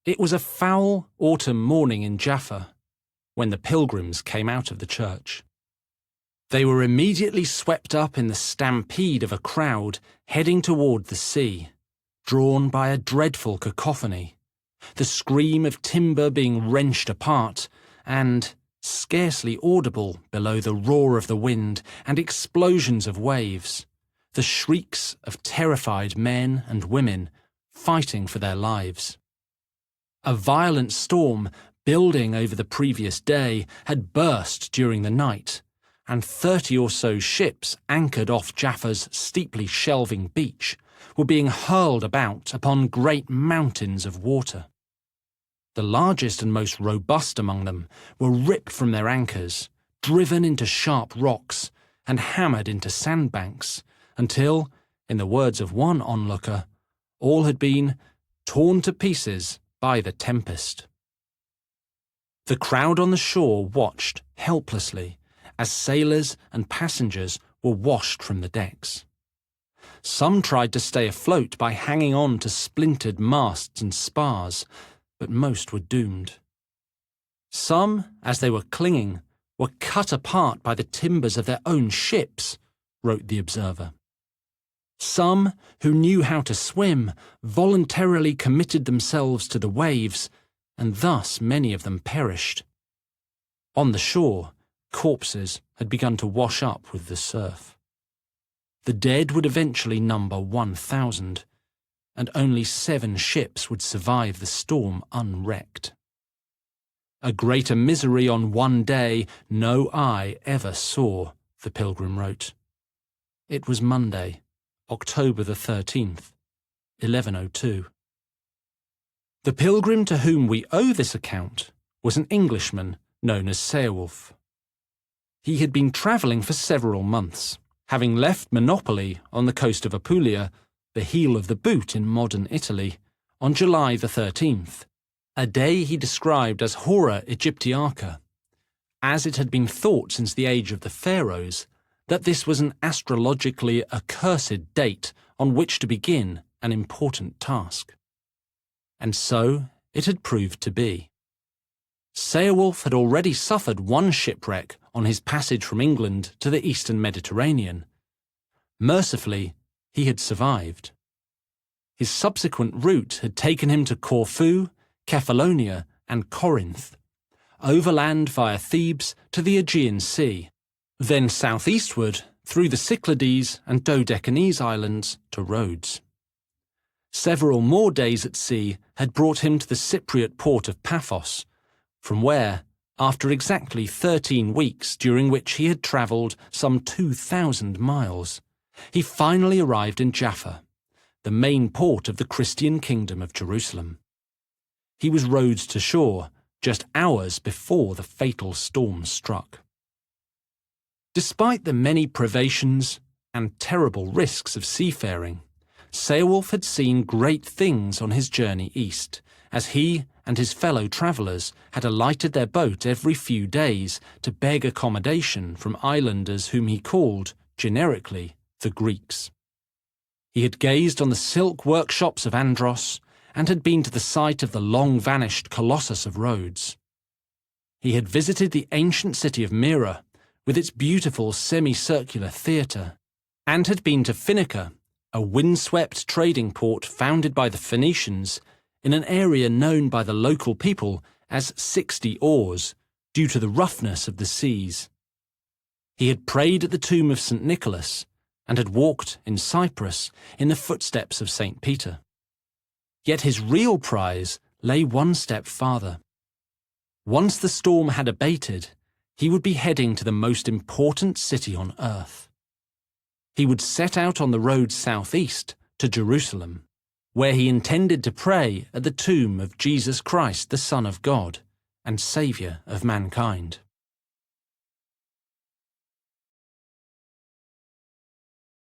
It was a foul autumn morning in Jaffa when the pilgrims came out of the church. They were immediately swept up in the stampede of a crowd heading toward the sea, drawn by a dreadful cacophony, the scream of timber being wrenched apart, and, scarcely audible below the roar of the wind and explosions of waves, the shrieks of terrified men and women fighting for their lives. A violent storm, building over the previous day, had burst during the night, and 30 or so ships anchored off Jaffa's steeply shelving beach were being hurled about upon great mountains of water. The largest and most robust among them were ripped from their anchors, driven into sharp rocks, and hammered into sandbanks, until, in the words of one onlooker, all had been torn to pieces by the tempest. The crowd on the shore watched helplessly as sailors and passengers were washed from the decks. Some tried to stay afloat by hanging on to splintered masts and spars, but most were doomed. Some, as they were clinging, were cut apart by the timbers of their own ships, wrote the Observer. Some, who knew how to swim, voluntarily committed themselves to the waves, and thus many of them perished. On the shore, corpses had begun to wash up with the surf. The dead would eventually number 1,000, and only 7 ships would survive the storm unwrecked. A greater misery on one day no eye ever saw, the pilgrim wrote. It was Monday, October the 13th, 1102. The pilgrim to whom we owe this account was an Englishman known as Ceolwulf. He had been travelling for several months, having left Monopoly on the coast of Apulia, the heel of the boot in modern Italy, on July the 13th, a day he described as Hora Egyptiaca, as it had been thought since the age of the pharaohs that this was an astrologically accursed date on which to begin an important task. And so it had proved to be. Ceolwulf had already suffered one shipwreck on his passage from England to the eastern Mediterranean. Mercifully, he had survived. His subsequent route had taken him to Corfu, Kephallonia, and Corinth, overland via Thebes to the Aegean Sea, then southeastward through the Cyclades and Dodecanese Islands to Rhodes. Several more days at sea had brought him to the Cypriot port of Paphos, from where, after exactly 13 weeks during which he had travelled some 2,000 miles, he finally arrived in Jaffa, the main port of the Christian kingdom of Jerusalem. He was rowed to shore just hours before the fatal storm struck. Despite the many privations and terrible risks of seafaring, Ceolwulf had seen great things on his journey east, as he and his fellow travellers had alighted their boat every few days to beg accommodation from islanders whom he called, generically, the Greeks. He had gazed on the silk workshops of Andros, and had been to the site of the long-vanished Colossus of Rhodes. He had visited the ancient city of Myra, with its beautiful semicircular theatre, and had been to Phoenicia, a windswept trading port founded by the Phoenicians in an area known by the local people as 60 Oars, due to the roughness of the seas. He had prayed at the tomb of St. Nicholas, and had walked in Cyprus in the footsteps of St. Peter. Yet his real prize lay one step farther. Once the storm had abated, he would be heading to the most important city on earth. He would set out on the road southeast to Jerusalem, where he intended to pray at the tomb of Jesus Christ, the Son of God and Saviour of mankind.